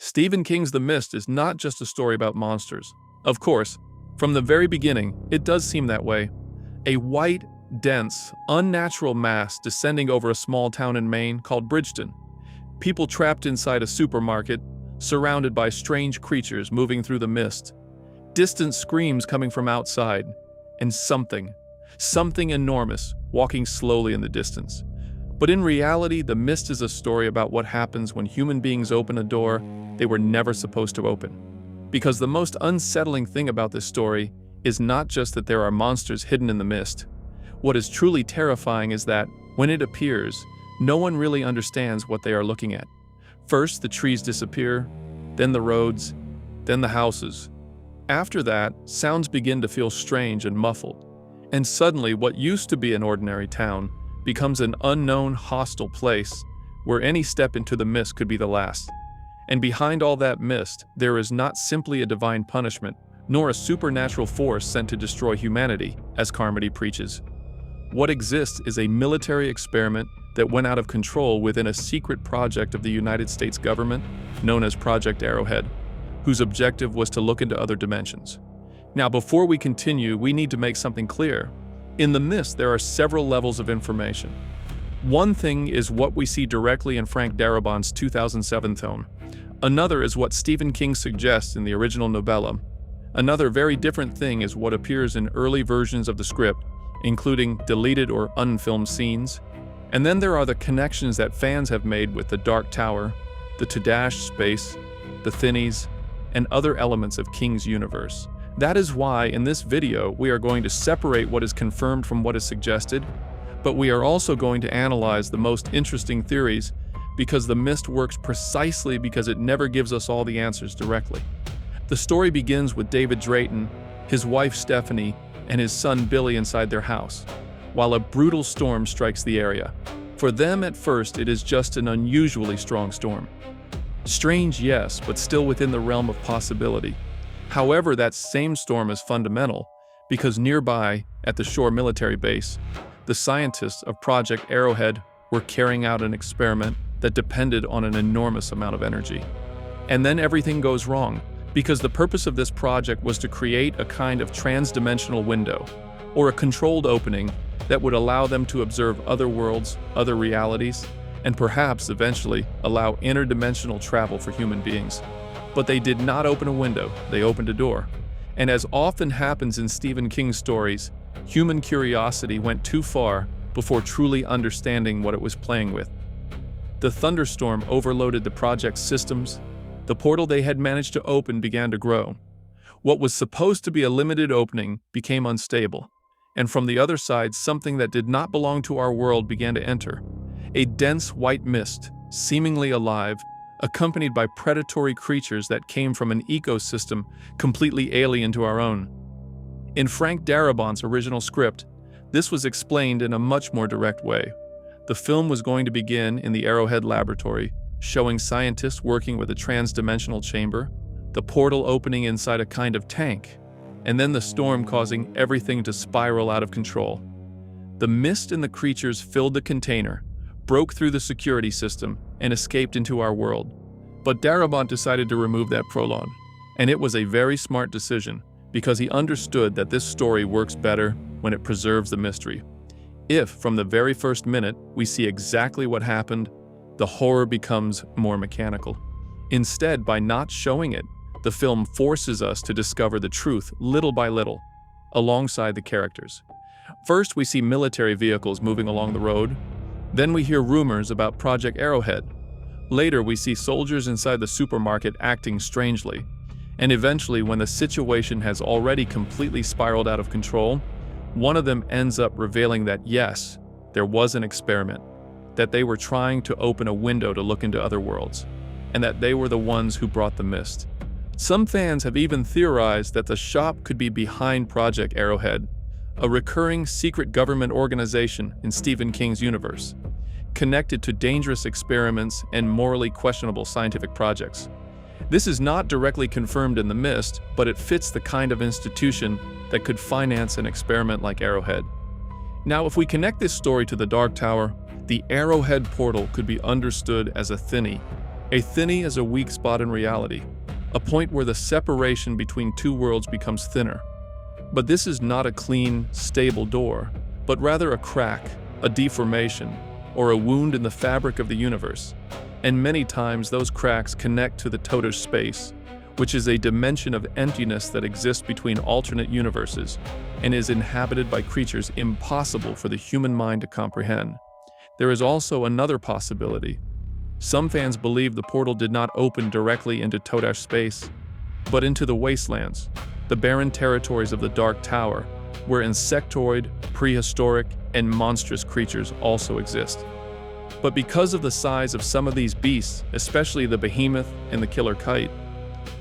Stephen King's The Mist is not just a story about monsters. Of course, from the very beginning, it does seem that way. A white, dense, unnatural mass descending over a small town in Maine called Bridgton. People trapped inside a supermarket, surrounded by strange creatures moving through the mist. Distant screams coming from outside, and something enormous walking slowly in the distance. But in reality, The Mist is a story about what happens when human beings open a door they were never supposed to open. Because the most unsettling thing about this story is not just that there are monsters hidden in the mist. What is truly terrifying is that, when it appears, no one really understands what they are looking at. First, the trees disappear, then the roads, then the houses. After that, sounds begin to feel strange and muffled. And suddenly, what used to be an ordinary town becomes an unknown, hostile place where any step into the mist could be the last. And behind all that mist, there is not simply a divine punishment, nor a supernatural force sent to destroy humanity, as Carmody preaches. What exists is a military experiment that went out of control within a secret project of the United States government known as Project Arrowhead, whose objective was to look into other dimensions. Now, before we continue, we need to make something clear. In The Mist, there are several levels of information. One thing is what we see directly in Frank Darabont's 2007 tome. Another is what Stephen King suggests in the original novella. Another very different thing is what appears in early versions of the script, including deleted or unfilmed scenes. And then there are the connections that fans have made with the Dark Tower, the Todash Space, the Thinnies, and other elements of King's universe. That is why, in this video, we are going to separate what is confirmed from what is suggested, but we are also going to analyze the most interesting theories, because The Mist works precisely because it never gives us all the answers directly. The story begins with David Drayton, his wife Stephanie, and his son Billy inside their house, while a brutal storm strikes the area. For them, at first, it is just an unusually strong storm. Strange, yes, but still within the realm of possibility. However, that same storm is fundamental, because nearby, at the shore military base, the scientists of Project Arrowhead were carrying out an experiment that depended on an enormous amount of energy. And then everything goes wrong, because the purpose of this project was to create a kind of trans-dimensional window, or a controlled opening that would allow them to observe other worlds, other realities, and perhaps eventually allow interdimensional travel for human beings. But they did not open a window, they opened a door. And as often happens in Stephen King's stories, human curiosity went too far before truly understanding what it was playing with. The thunderstorm overloaded the project's systems. The portal they had managed to open began to grow. What was supposed to be a limited opening became unstable, and from the other side, something that did not belong to our world began to enter. A dense white mist, seemingly alive, accompanied by predatory creatures that came from an ecosystem completely alien to our own. In Frank Darabont's original script, this was explained in a much more direct way. The film was going to begin in the Arrowhead laboratory, showing scientists working with a trans-dimensional chamber, the portal opening inside a kind of tank, and then the storm causing everything to spiral out of control. The mist and the creatures filled the container, broke through the security system, and escaped into our world. But Darabont decided to remove that prologue, and it was a very smart decision, because he understood that this story works better when it preserves the mystery. If, from the very first minute, we see exactly what happened, the horror becomes more mechanical. Instead, by not showing it, the film forces us to discover the truth little by little, alongside the characters. First, we see military vehicles moving along the road. Then we hear rumors about Project Arrowhead. Later, we see soldiers inside the supermarket acting strangely. And eventually, when the situation has already completely spiraled out of control, one of them ends up revealing that yes, there was an experiment, that they were trying to open a window to look into other worlds, and that they were the ones who brought the mist. Some fans have even theorized that the shop could be behind Project Arrowhead, a recurring secret government organization in Stephen King's universe, connected to dangerous experiments and morally questionable scientific projects. This is not directly confirmed in The Mist, but it fits the kind of institution that could finance an experiment like Arrowhead. Now, if we connect this story to the Dark Tower, the Arrowhead portal could be understood as a thinny, A thinny is a weak spot in reality, a point where the separation between two worlds becomes thinner. But this is not a clean, stable door, but rather a crack, a deformation, or a wound in the fabric of the universe. And many times those cracks connect to the Todash Space, which is a dimension of emptiness that exists between alternate universes and is inhabited by creatures impossible for the human mind to comprehend. There is also another possibility. Some fans believe the portal did not open directly into Todash Space, but into the wastelands, the barren territories of the Dark Tower, where insectoid, prehistoric, and monstrous creatures also exist. But because of the size of some of these beasts, especially the Behemoth and the Killer Kite,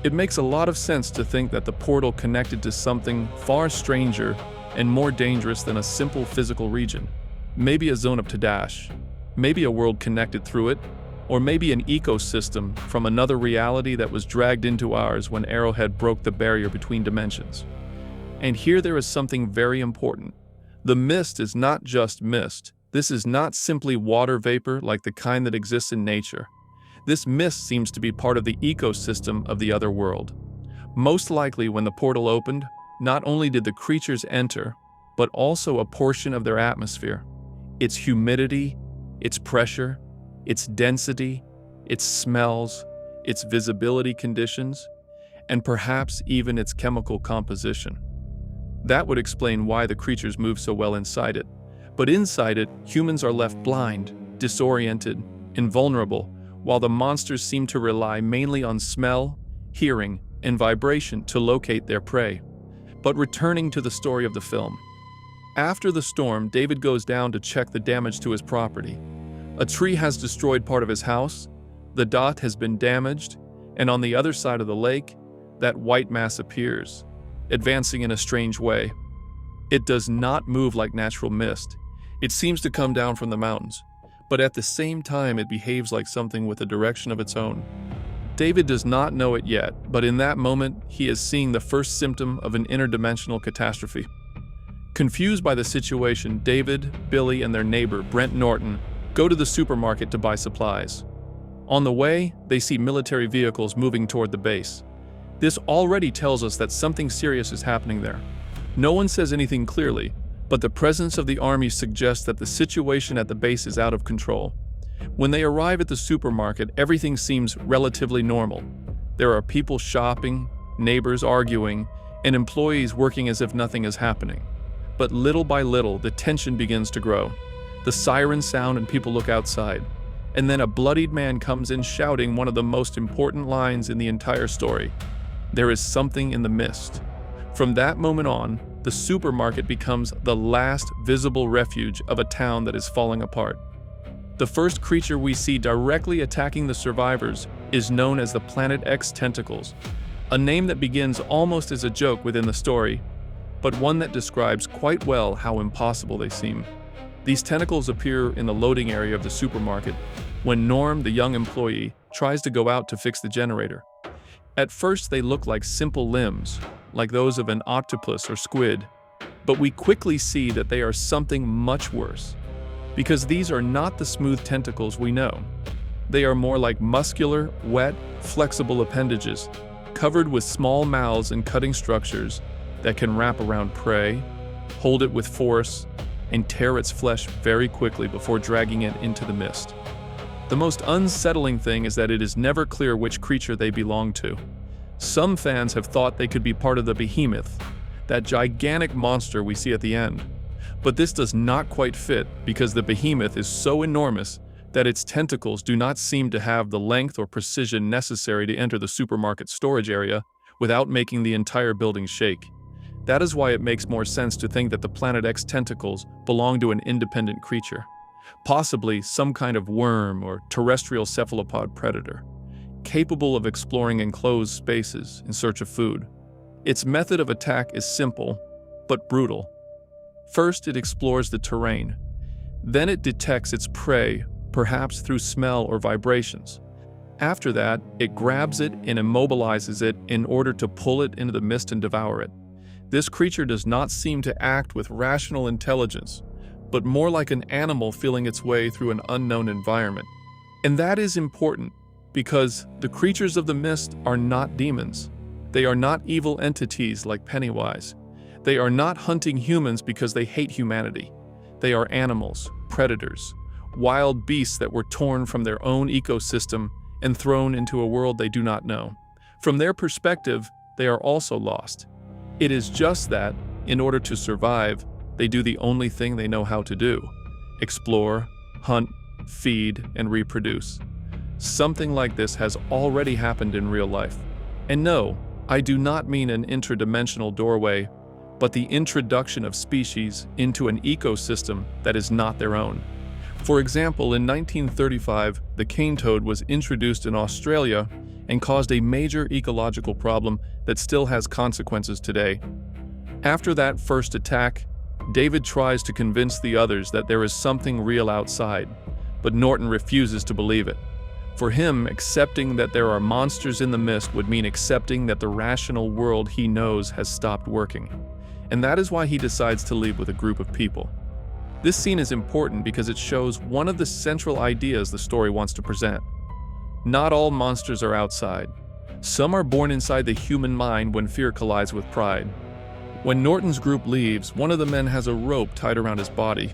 it makes a lot of sense to think that the portal connected to something far stranger and more dangerous than a simple physical region. Maybe a zone of Todash, maybe a world connected through it, or maybe an ecosystem from another reality that was dragged into ours when Arrowhead broke the barrier between dimensions. And here there is something very important. The mist is not just mist. This is not simply water vapor like the kind that exists in nature. This mist seems to be part of the ecosystem of the other world. Most likely when the portal opened, not only did the creatures enter, but also a portion of their atmosphere. Its humidity, its pressure, its density, its smells, its visibility conditions, and perhaps even its chemical composition. That would explain why the creatures move so well inside it. But inside it, humans are left blind, disoriented, invulnerable, while the monsters seem to rely mainly on smell, hearing, and vibration to locate their prey. But returning to the story of the film. After the storm, David goes down to check the damage to his property. A tree has destroyed part of his house, the dock has been damaged, and on the other side of the lake, that white mass appears, advancing in a strange way. It does not move like natural mist. It seems to come down from the mountains, but at the same time it behaves like something with a direction of its own. David does not know it yet, but in that moment, he is seeing the first symptom of an interdimensional catastrophe. Confused by the situation, David, Billy, and their neighbor, Brent Norton, go to the supermarket to buy supplies. On the way, they see military vehicles moving toward the base. This already tells us that something serious is happening there. No one says anything clearly, but the presence of the army suggests that the situation at the base is out of control. When they arrive at the supermarket, everything seems relatively normal. There are people shopping, neighbors arguing, and employees working as if nothing is happening. But little by little, the tension begins to grow. The sirens sound and people look outside. And then a bloodied man comes in shouting one of the most important lines in the entire story. There is something in the mist. From that moment on, the supermarket becomes the last visible refuge of a town that is falling apart. The first creature we see directly attacking the survivors is known as the Planet X tentacles, a name that begins almost as a joke within the story, but one that describes quite well how impossible they seem. These tentacles appear in the loading area of the supermarket when Norm, the young employee, tries to go out to fix the generator. At first they look like simple limbs, like those of an octopus or squid, but we quickly see that they are something much worse, because these are not the smooth tentacles we know. They are more like muscular, wet, flexible appendages, covered with small mouths and cutting structures that can wrap around prey, hold it with force, and tear its flesh very quickly before dragging it into the mist. The most unsettling thing is that it is never clear which creature they belong to. Some fans have thought they could be part of the Behemoth, that gigantic monster we see at the end. But this does not quite fit because the Behemoth is so enormous that its tentacles do not seem to have the length or precision necessary to enter the supermarket storage area without making the entire building shake. That is why it makes more sense to think that the Planet X tentacles belong to an independent creature, possibly some kind of worm or terrestrial cephalopod predator, capable of exploring enclosed spaces in search of food. Its method of attack is simple, but brutal. First, it explores the terrain. Then it detects its prey, perhaps through smell or vibrations. After that, it grabs it and immobilizes it in order to pull it into the mist and devour it. This creature does not seem to act with rational intelligence, but more like an animal feeling its way through an unknown environment. And that is important, Because the creatures of the mist are not demons. They are not evil entities like Pennywise. They are not hunting humans because they hate humanity. They are animals, predators, wild beasts that were torn from their own ecosystem and thrown into a world they do not know. From their perspective, they are also lost. It is just that, in order to survive, they do the only thing they know how to do: explore, hunt, feed, and reproduce. Something like this has already happened in real life. And no, I do not mean an interdimensional doorway, but the introduction of species into an ecosystem that is not their own. For example, in 1935, the cane toad was introduced in Australia and caused a major ecological problem that still has consequences today. After that first attack, David tries to convince the others that there is something real outside, but Norton refuses to believe it. For him, accepting that there are monsters in the mist would mean accepting that the rational world he knows has stopped working. And that is why he decides to leave with a group of people. This scene is important because it shows one of the central ideas the story wants to present. Not all monsters are outside. Some are born inside the human mind when fear collides with pride. When Norton's group leaves, one of the men has a rope tied around his body.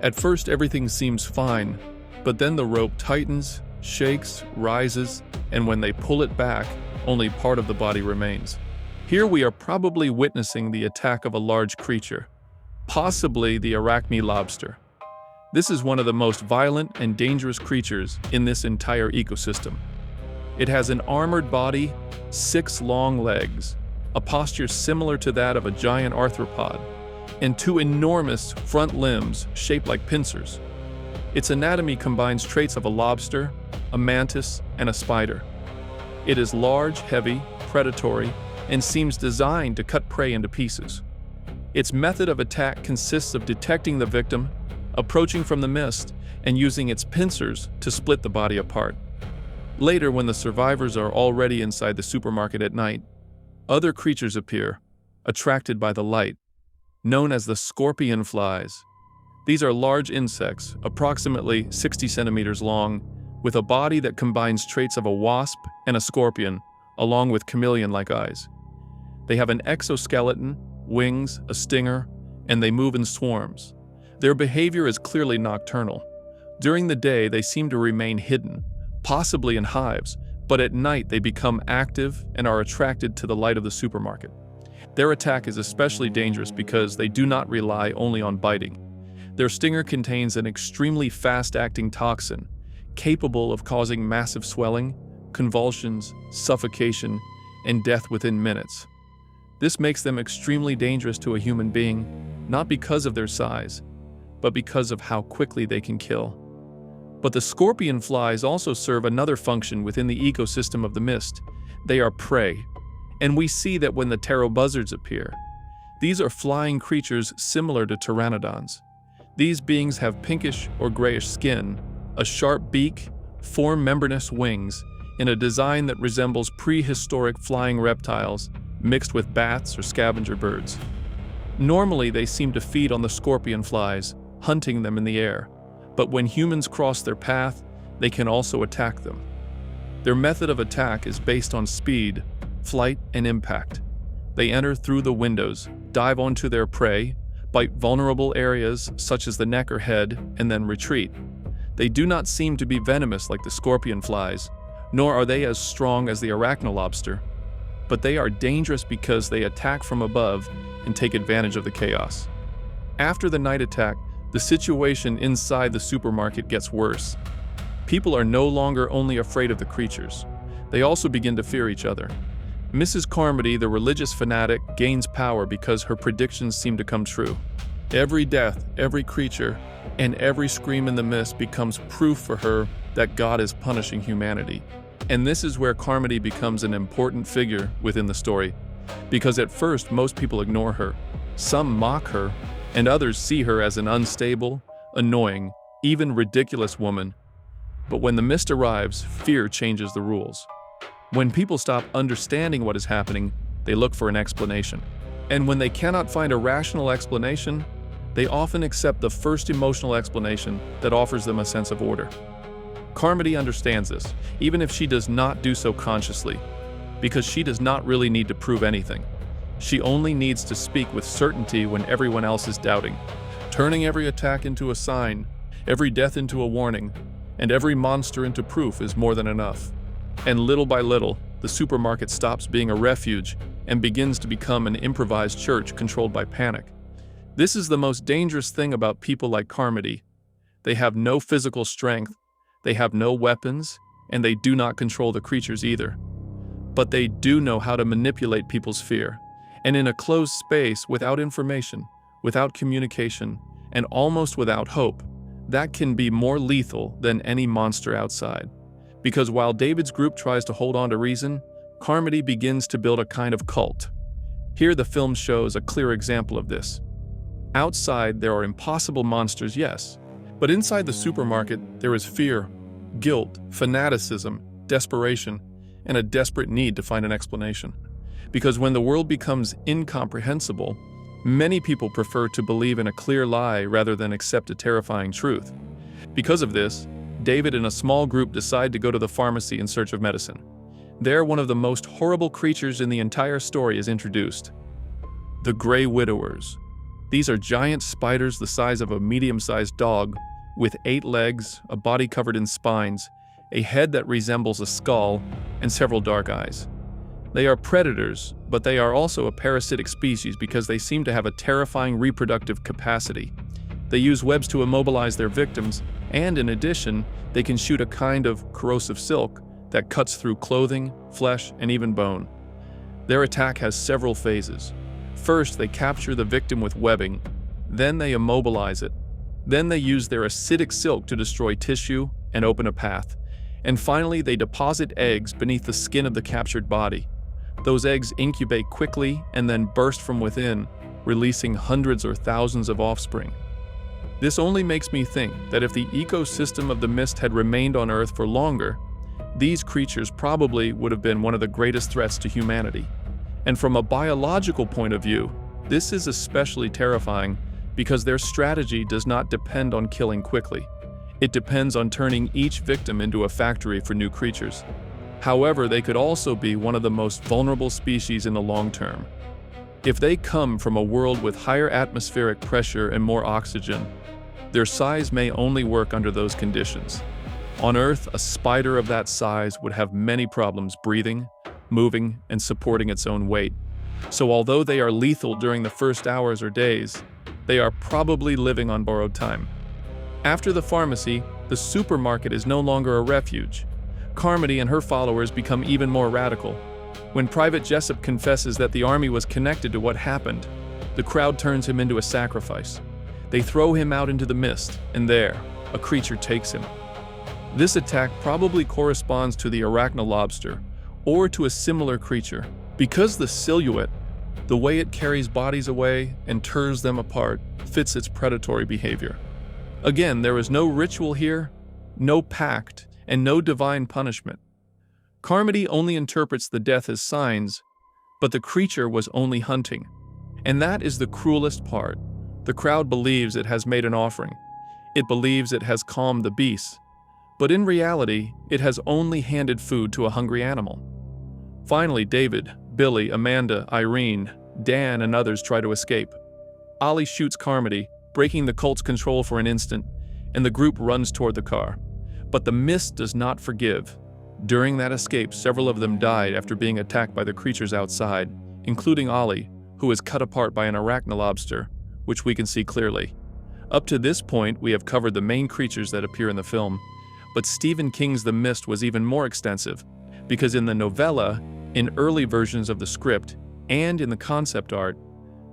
At first, everything seems fine, but then the rope tightens, shakes, rises, and when they pull it back, only part of the body remains. Here we are probably witnessing the attack of a large creature, possibly the arachne lobster. This is one of the most violent and dangerous creatures in this entire ecosystem. It has an armored body, 6 long legs, a posture similar to that of a giant arthropod, and 2 enormous front limbs shaped like pincers. Its anatomy combines traits of a lobster, a mantis, and a spider. It is large, heavy, predatory, and seems designed to cut prey into pieces. Its method of attack consists of detecting the victim, approaching from the mist, and using its pincers to split the body apart. Later, when the survivors are already inside the supermarket at night, other creatures appear, attracted by the light, known as the scorpion flies. These are large insects, approximately 60 centimeters long, with a body that combines traits of a wasp and a scorpion, along with chameleon-like eyes. They have an exoskeleton, wings, a stinger, and they move in swarms. Their behavior is clearly nocturnal. During the day, they seem to remain hidden, possibly in hives, but at night they become active and are attracted to the light of the supermarket. Their attack is especially dangerous because they do not rely only on biting. Their stinger contains an extremely fast-acting toxin, capable of causing massive swelling, convulsions, suffocation, and death within minutes. This makes them extremely dangerous to a human being, not because of their size, but because of how quickly they can kill. But the scorpion flies also serve another function within the ecosystem of the mist. They are prey, and we see that when the Ptero-vultures appear. These are flying creatures similar to pteranodons. These beings have pinkish or grayish skin, a sharp beak, 4 membranous wings, in a design that resembles prehistoric flying reptiles mixed with bats or scavenger birds. Normally, they seem to feed on the scorpion flies, hunting them in the air, but when humans cross their path, they can also attack them. Their method of attack is based on speed, flight, and impact. They enter through the windows, dive onto their prey, bite vulnerable areas such as the neck or head, and then retreat. They do not seem to be venomous like the scorpion flies, nor are they as strong as the arachne lobster, but they are dangerous because they attack from above and take advantage of the chaos. After the night attack, the situation inside the supermarket gets worse. People are no longer only afraid of the creatures, they also begin to fear each other. Mrs. Carmody, the religious fanatic, gains power because her predictions seem to come true. Every death, every creature, and every scream in the mist becomes proof for her that God is punishing humanity. And this is where Carmody becomes an important figure within the story, because at first most people ignore her. Some mock her, and others see her as an unstable, annoying, even ridiculous woman. But when the mist arrives, fear changes the rules. When people stop understanding what is happening, they look for an explanation. And when they cannot find a rational explanation, they often accept the first emotional explanation that offers them a sense of order. Carmody understands this, even if she does not do so consciously, because she does not really need to prove anything. She only needs to speak with certainty when everyone else is doubting, turning every attack into a sign, every death into a warning, and every monster into proof is more than enough. And little by little, the supermarket stops being a refuge and begins to become an improvised church controlled by panic. This is the most dangerous thing about people like Carmody. They have no physical strength, they have no weapons, and they do not control the creatures either. But they do know how to manipulate people's fear. And in a closed space, without information, without communication, and almost without hope, that can be more lethal than any monster outside. Because while David's group tries to hold on to reason, Carmody begins to build a kind of cult. Here the film shows a clear example of this. Outside there are impossible monsters, yes, but inside the supermarket there is fear, guilt, fanaticism, desperation, and a desperate need to find an explanation. Because when the world becomes incomprehensible, many people prefer to believe in a clear lie rather than accept a terrifying truth. Because of this, David and a small group decide to go to the pharmacy in search of medicine. There, one of the most horrible creatures in the entire story is introduced: the Grey Widowers. These are giant spiders the size of a medium-sized dog, with 8 legs, a body covered in spines, a head that resembles a skull, and several dark eyes. They are predators, but they are also a parasitic species because they seem to have a terrifying reproductive capacity. They use webs to immobilize their victims, and in addition, they can shoot a kind of corrosive silk that cuts through clothing, flesh, and even bone. Their attack has several phases. First, they capture the victim with webbing, then they immobilize it, then they use their acidic silk to destroy tissue and open a path, and finally they deposit eggs beneath the skin of the captured body. Those eggs incubate quickly and then burst from within, releasing hundreds or thousands of offspring. This only makes me think that if the ecosystem of the mist had remained on Earth for longer, these creatures probably would have been one of the greatest threats to humanity. And from a biological point of view, this is especially terrifying because their strategy does not depend on killing quickly. It depends on turning each victim into a factory for new creatures. However, they could also be one of the most vulnerable species in the long term. If they come from a world with higher atmospheric pressure and more oxygen, their size may only work under those conditions. On Earth, a spider of that size would have many problems breathing, moving, and supporting its own weight. So although they are lethal during the first hours or days, they are probably living on borrowed time. After the pharmacy, the supermarket is no longer a refuge. Carmody and her followers become even more radical. When Private Jessup confesses that the army was connected to what happened, the crowd turns him into a sacrifice. They throw him out into the mist, and there, a creature takes him. This attack probably corresponds to the arachnolobster, or to a similar creature, because the silhouette, the way it carries bodies away and tears them apart, fits its predatory behavior. Again, there is no ritual here, no pact, and no divine punishment. Carmody only interprets the death as signs, but the creature was only hunting. And that is the cruelest part. The crowd believes it has made an offering. It believes it has calmed the beasts. But in reality, it has only handed food to a hungry animal. Finally, David, Billy, Amanda, Irene, Dan, and others try to escape. Ollie shoots Carmody, breaking the cult's control for an instant, and the group runs toward the car. But the mist does not forgive. During that escape, several of them died after being attacked by the creatures outside, including Ollie, who was cut apart by an arachnolobster, which we can see clearly. Up to this point, we have covered the main creatures that appear in the film, but Stephen King's The Mist was even more extensive, because in the novella, in early versions of the script, and in the concept art,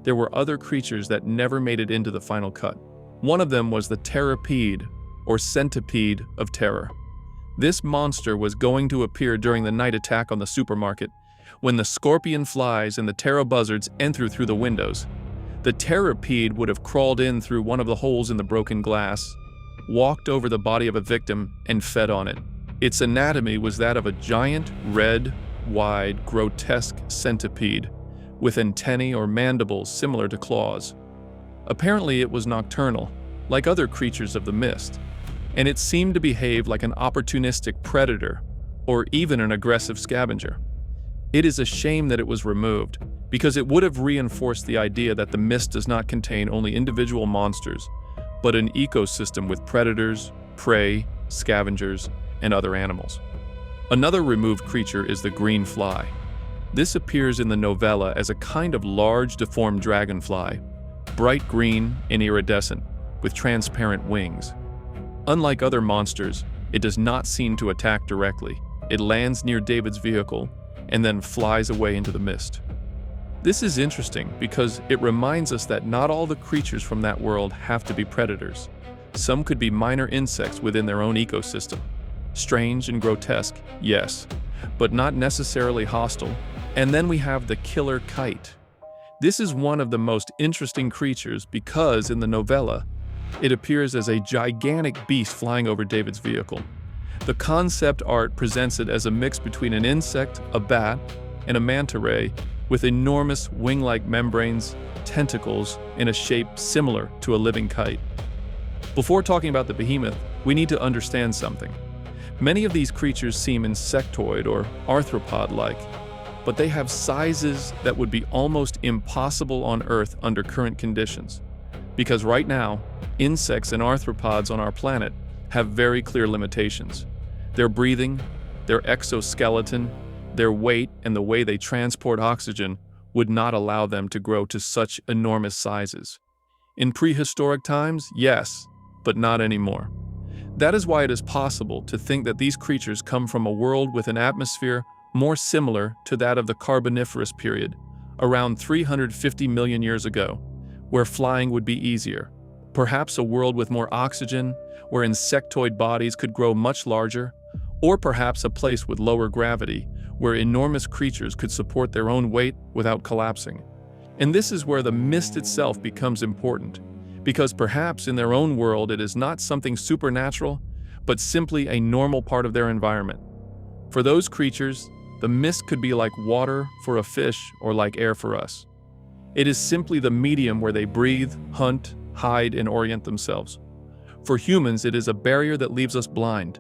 there were other creatures that never made it into the final cut. One of them was the Terror-Pede, or centipede of terror. This monster was going to appear during the night attack on the supermarket, when the scorpion flies and the Ptero-vultures enter through the windows. The Terror-Pede would have crawled in through one of the holes in the broken glass, walked over the body of a victim, and fed on it. Its anatomy was that of a giant, red, wide, grotesque centipede, with antennae or mandibles similar to claws. Apparently it was nocturnal, like other creatures of the mist. and it seemed to behave like an opportunistic predator or even an aggressive scavenger. It is a shame that it was removed, because it would have reinforced the idea that the mist does not contain only individual monsters, but an ecosystem with predators, prey, scavengers, and other animals. Another removed creature is the green fly. This appears in the novella as a kind of large, deformed dragonfly, bright green and iridescent, with transparent wings. Unlike other monsters, it does not seem to attack directly. It lands near David's vehicle and then flies away into the mist. This is interesting because it reminds us that not all the creatures from that world have to be predators. Some could be minor insects within their own ecosystem. Strange and grotesque, yes, but not necessarily hostile. And then we have the killer kite. This is one of the most interesting creatures because in the novella, it appears as a gigantic beast flying over David's vehicle. The concept art presents it as a mix between an insect, a bat, and a manta ray with enormous wing-like membranes, tentacles, and a shape similar to a living kite. Before talking about the behemoth, we need to understand something. Many of these creatures seem insectoid or arthropod-like, but they have sizes that would be almost impossible on Earth under current conditions. Because right now, insects and arthropods on our planet have very clear limitations. Their breathing, their exoskeleton, their weight, and the way they transport oxygen would not allow them to grow to such enormous sizes. In prehistoric times, yes, but not anymore. That is why it is possible to think that these creatures come from a world with an atmosphere more similar to that of the Carboniferous period, around 350 million years ago, where flying would be easier. Perhaps a world with more oxygen, where insectoid bodies could grow much larger, or perhaps a place with lower gravity, where enormous creatures could support their own weight without collapsing. And this is where the mist itself becomes important, because perhaps in their own world it is not something supernatural, but simply a normal part of their environment. For those creatures, the mist could be like water for a fish or like air for us. It is simply the medium where they breathe, hunt, hide, and orient themselves. For humans, it is a barrier that leaves us blind,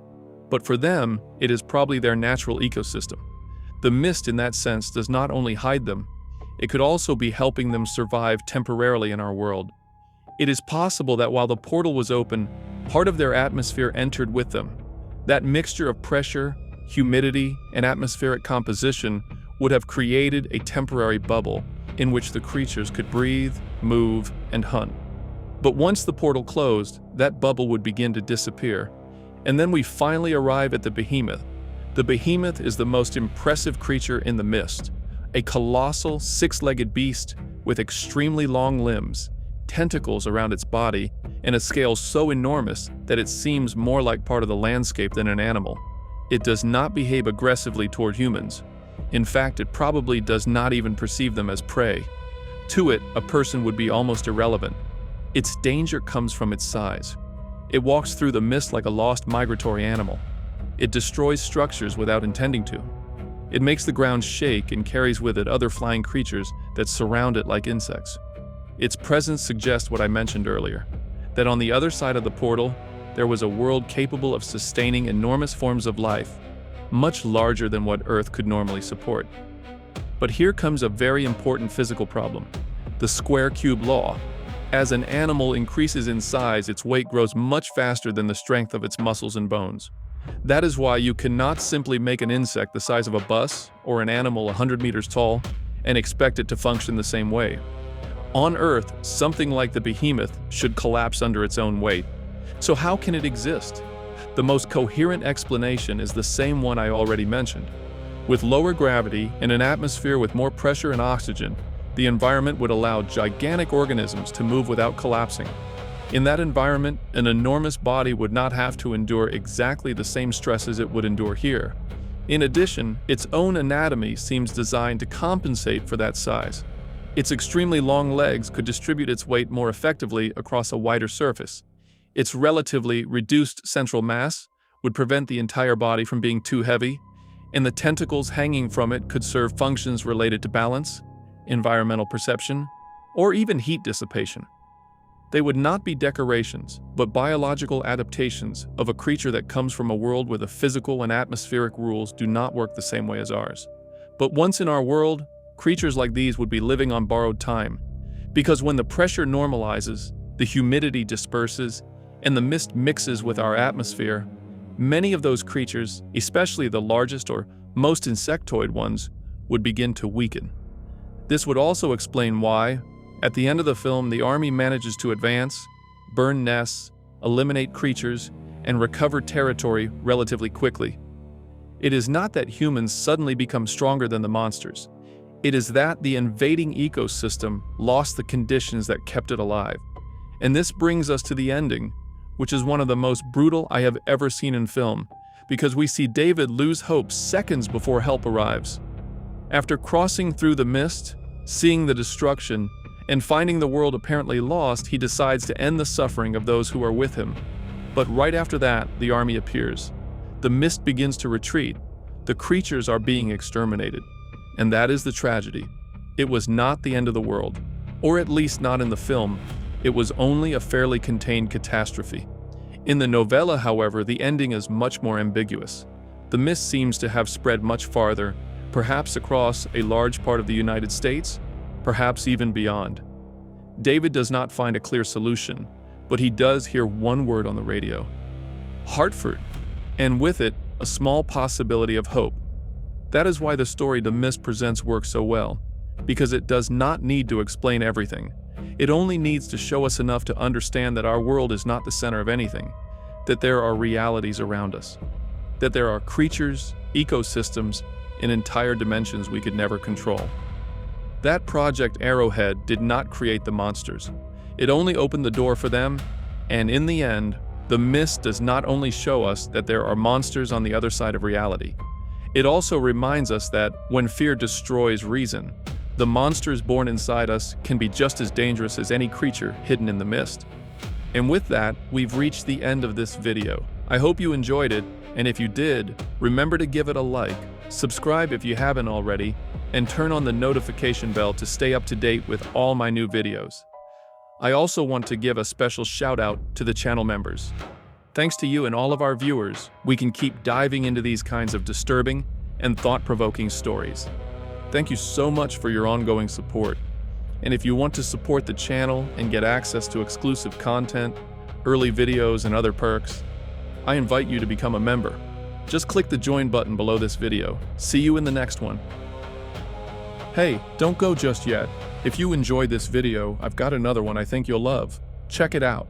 but for them, it is probably their natural ecosystem. The mist, in that sense, does not only hide them, it could also be helping them survive temporarily in our world. It is possible that while the portal was open, part of their atmosphere entered with them. That mixture of pressure, humidity, and atmospheric composition would have created a temporary bubble in which the creatures could breathe, move, and hunt. But once the portal closed, that bubble would begin to disappear. And then we finally arrive at the behemoth. The behemoth is the most impressive creature in the mist, a colossal six-legged beast with extremely long limbs, tentacles around its body, and a scale so enormous that it seems more like part of the landscape than an animal. It does not behave aggressively toward humans. In fact, it probably does not even perceive them as prey. To it, a person would be almost irrelevant. Its danger comes from its size. It walks through the mist like a lost migratory animal. It destroys structures without intending to. It makes the ground shake and carries with it other flying creatures that surround it like insects. Its presence suggests what I mentioned earlier, that on the other side of the portal, there was a world capable of sustaining enormous forms of life, much larger than what Earth could normally support. But here comes a very important physical problem, the square cube law. As an animal increases in size, its weight grows much faster than the strength of its muscles and bones. That is why you cannot simply make an insect the size of a bus or an animal 100 meters tall and expect it to function the same way. On Earth, something like the behemoth should collapse under its own weight. So how can it exist? The most coherent explanation is the same one I already mentioned. With lower gravity and an atmosphere with more pressure and oxygen, the environment would allow gigantic organisms to move without collapsing. In that environment, an enormous body would not have to endure exactly the same stresses it would endure here. In addition, its own anatomy seems designed to compensate for that size. Its extremely long legs could distribute its weight more effectively across a wider surface. Its relatively reduced central mass would prevent the entire body from being too heavy, and the tentacles hanging from it could serve functions related to balance, environmental perception, or even heat dissipation. They would not be decorations, but biological adaptations of a creature that comes from a world where the physical and atmospheric rules do not work the same way as ours. But once in our world, creatures like these would be living on borrowed time, because when the pressure normalizes, the humidity disperses, and the mist mixes with our atmosphere, many of those creatures, especially the largest or most insectoid ones, would begin to weaken. This would also explain why, at the end of the film, the army manages to advance, burn nests, eliminate creatures, and recover territory relatively quickly. It is not that humans suddenly become stronger than the monsters. It is that the invading ecosystem lost the conditions that kept it alive. And this brings us to the ending, which is one of the most brutal I have ever seen in film, because we see David lose hope seconds before help arrives. After crossing through the mist, seeing the destruction, and finding the world apparently lost, he decides to end the suffering of those who are with him. But right after that, the army appears. The mist begins to retreat. The creatures are being exterminated. And that is the tragedy. It was not the end of the world, or at least not in the film. It was only a fairly contained catastrophe. In the novella, however, the ending is much more ambiguous. The mist seems to have spread much farther, perhaps across a large part of the United States, perhaps even beyond. David does not find a clear solution, but he does hear one word on the radio: Hartford, and with it, a small possibility of hope. That is why the story The Mist presents works so well, because it does not need to explain everything. It only needs to show us enough to understand that our world is not the center of anything, that there are realities around us, that there are creatures, ecosystems, and entire dimensions we could never control. That Project Arrowhead did not create the monsters. It only opened the door for them, and in the end, The Mist does not only show us that there are monsters on the other side of reality, it also reminds us that when fear destroys reason, the monsters born inside us can be just as dangerous as any creature hidden in the mist. And with that, we've reached the end of this video. I hope you enjoyed it, and if you did, remember to give it a like, subscribe if you haven't already, and turn on the notification bell to stay up to date with all my new videos. I also want to give a special shout out to the channel members. Thanks to you and all of our viewers, we can keep diving into these kinds of disturbing and thought-provoking stories. Thank you so much for your ongoing support. And if you want to support the channel and get access to exclusive content, early videos, and other perks, I invite you to become a member. Just click the join button below this video. See you in the next one. Hey, don't go just yet. If you enjoyed this video, I've got another one I think you'll love. Check it out.